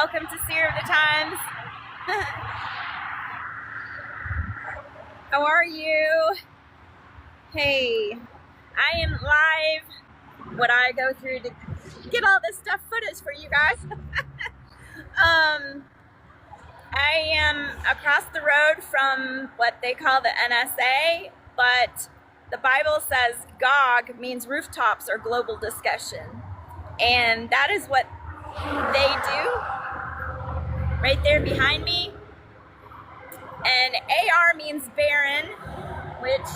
welcome to Seer of the Times. How are you? Hey, I am live. What I go through to get all this stuff footage for you guys. I am across the road from what they call the NSA, but the Bible says GOG means rooftops or global discussion. And that is what they do right there behind me. And AR means barren, which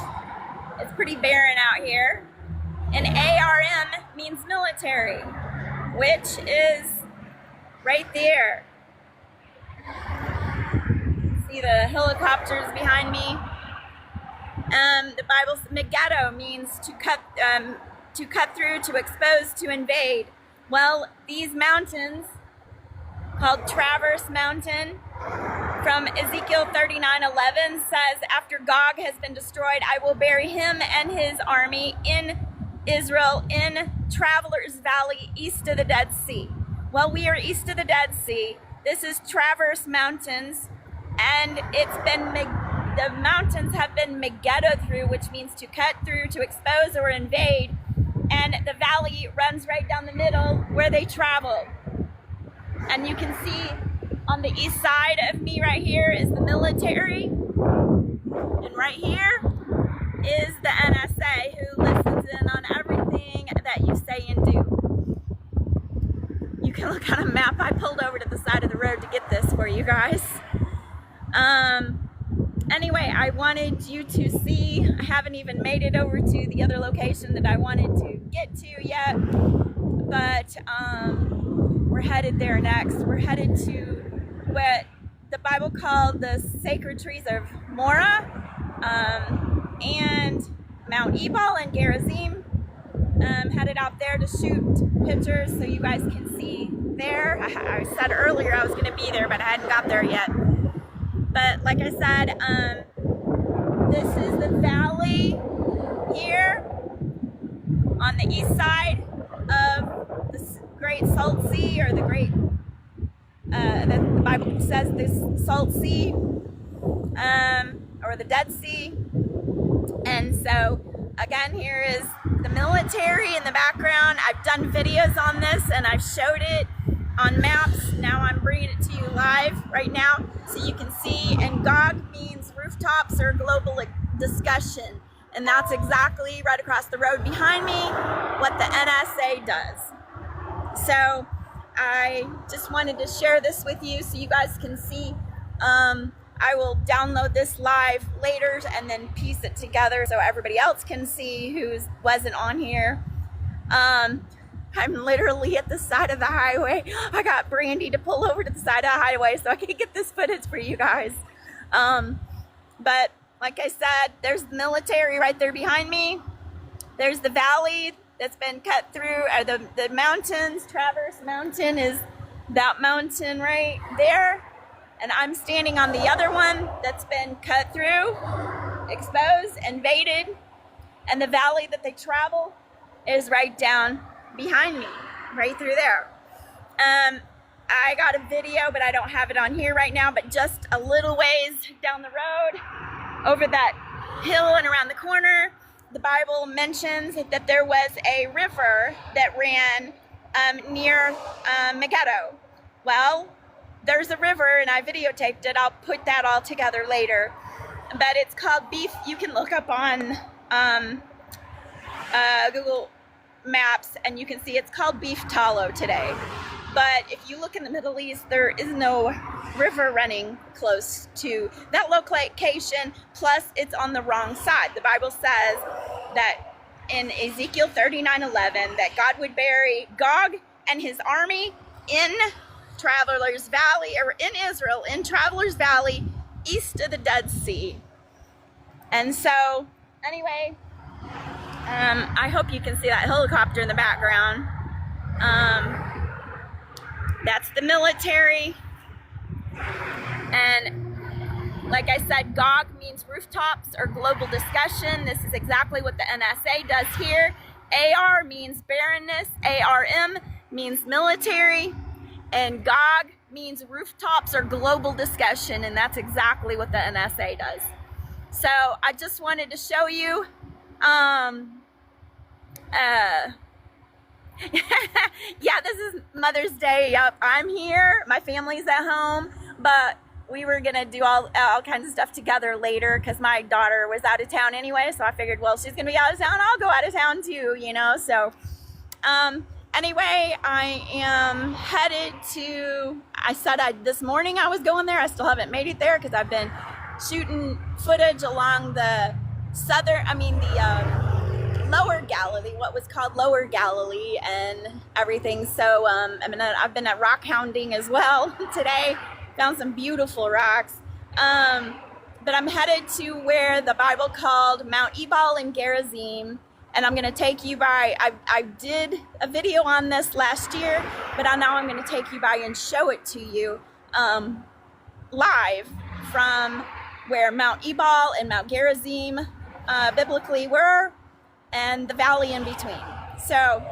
is pretty barren out here. And ARM means military, which is right there. See the helicopters behind me. The Bible's Megiddo means to cut through, to expose, to invade. Well, these mountains, called Traverse Mountain, from Ezekiel 39:11 says, after Gog has been destroyed, I will bury him and his army in Israel in Travelers Valley, east of the Dead Sea. Well, we are east of the Dead Sea. This is Traverse Mountains, and the mountains have been Megiddo through, which means to cut through, to expose or invade. And the valley runs right down the middle where they travel. And you can see on the east side of me right here is the military. And right here is the NSA, who listens in on everything that you say and do. You can look on a map. I pulled over to the side of the road to get this for you guys. Anyway, I wanted you to see, I haven't even made it over to the other location that I wanted to get to yet, but we're headed there next. We're headed to what the Bible called the sacred trees of Morah, and Mount Ebal and Gerizim. Headed out there to shoot pictures so you guys can see there. I said earlier I was going to be there, but I hadn't got there yet. But like I said, this is the valley here on the east side of the Great Salt Sea, or the Great, the Bible says this Salt Sea, or the Dead Sea. And so again, here is the military in the background. I've done videos on this and I've showed it on maps. Now I'm bringing it to you live right now so you can see. And GOG means rooftops or global discussion. And that's exactly right across the road behind me what the NSA does. So I just wanted to share this with you so you guys can see. I will download this live later and then piece it together so everybody else can see who wasn't on here. I'm literally at the side of the highway. I got Brandy to pull over to the side of the highway so I can get this footage for you guys. But like I said, there's the military right there behind me. There's the valley that's been cut through, or the mountains. Traverse Mountain is that mountain right there. And I'm standing on the other one that's been cut through, exposed, invaded. And the valley that they travel is right down behind me, right through there. I got a video, but I don't have it on here right now, but just a little ways down the road, over that hill and around the corner, the Bible mentions that there was a river that ran near Megiddo. Well, there's a river, and I videotaped it. I'll put that all together later. But it's called Beef. You can look up on Google Maps, and you can see it's called Beef Tallow today. But if you look in the Middle East, there is no river running close to that location. Plus, it's on the wrong side. The Bible says that in Ezekiel 39:11 that God would bury Gog and his army in Travelers Valley, or in Israel, in Travelers Valley, east of the Dead Sea. And so, anyway, I hope you can see that helicopter in the background. That's the military. And like I said, GOG means rooftops or global discussion. This is exactly what the NSA does here. AR means barrenness. ARM means military. And GOG means rooftops or global discussion, and that's exactly what the NSA does. So I just wanted to show you, yeah, this is Mother's Day. Yep, I'm here. My family's at home, but we were gonna do all kinds of stuff together later because my daughter was out of town anyway. So I figured, well, she's gonna be out of town, I'll go out of town too, you know. So, anyway, I am headed to. I said this morning I was going there. I still haven't made it there because I've been shooting footage along the Lower Galilee, what was called Lower Galilee, and everything. So I've been at rock hounding as well today. Found some beautiful rocks. But I'm headed to where the Bible called Mount Ebal and Gerizim, and I'm going to take you by. I did a video on this last year, but now I'm going to take you by and show it to you live from where Mount Ebal and Mount Gerizim biblically were, and the valley in between. So,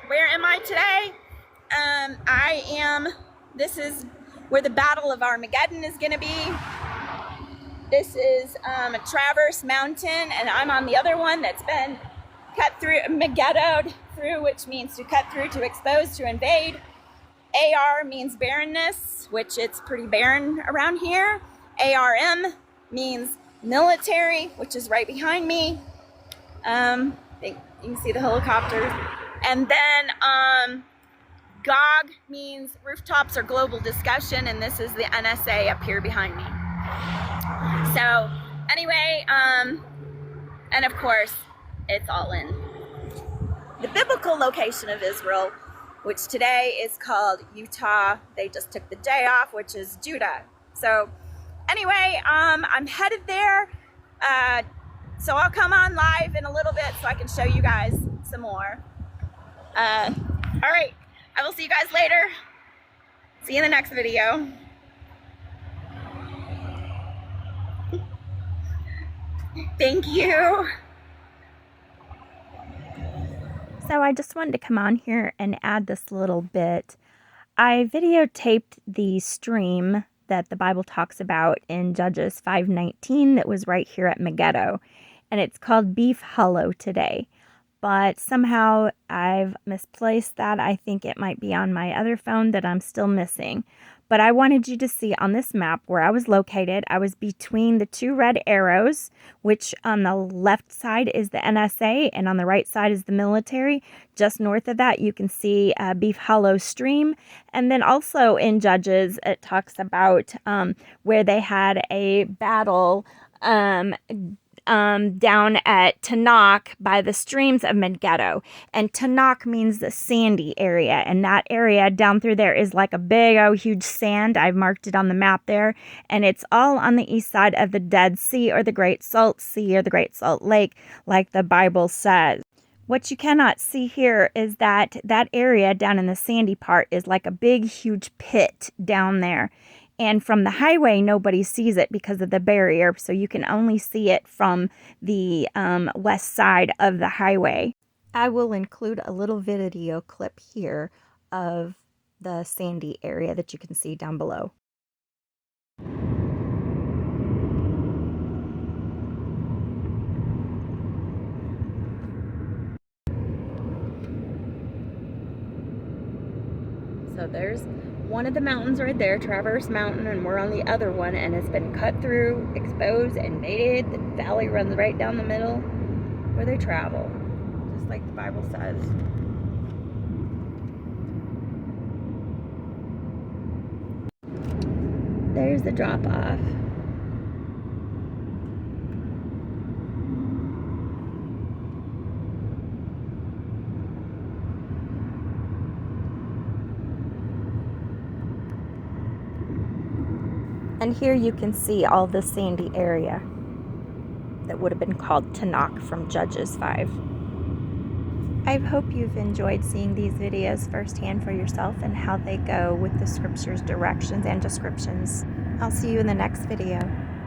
where am I today? This is where the Battle of Armageddon is going to be. This is a traverse mountain, and I'm on the other one that's been cut through, Megiddo through, which means to cut through, to expose, to invade. AR means barrenness, which it's pretty barren around here. ARM means military, which is right behind me. I think you can see the helicopters. And then GOG means rooftops or global discussion, and this is the NSA up here behind me. So anyway, and of course, it's all in the biblical location of Israel, which today is called Utah. They just took the day off, which is Judah. So anyway, I'm headed there. So I'll come on live in a little bit so I can show you guys some more. All right, I will see you guys later. See you in the next video. Thank you. So I just wanted to come on here and add this little bit. I videotaped the stream that the Bible talks about in Judges 5:19 that was right here at Megiddo. And it's called Beef Hollow today. But somehow I've misplaced that. I think it might be on my other phone that I'm still missing. But I wanted you to see on this map where I was located. I was between the two red arrows, which on the left side is the NSA and on the right side is the military. Just north of that, you can see Beef Hollow Stream. And then also in Judges, it talks about where they had a battle down at Taanach by the streams of Megiddo. And Taanach means the sandy area. And that area down through there is like a big, huge sand. I've marked it on the map there. And it's all on the east side of the Dead Sea or the Great Salt Sea or the Great Salt Lake, like the Bible says. What you cannot see here is that that area down in the sandy part is like a big, huge pit down there. And from the highway, nobody sees it because of the barrier. So you can only see it from the west side of the highway. I will include a little video clip here of the sandy area that you can see down below. So there's one of the mountains right there, Traverse Mountain, and we're on the other one, and it's been cut through, exposed, invaded. The valley runs right down the middle where they travel, just like the Bible says. There's the drop off. And here you can see all the sandy area that would have been called Taanach from Judges 5. I hope you've enjoyed seeing these videos firsthand for yourself and how they go with the scriptures, directions, and descriptions. I'll see you in the next video.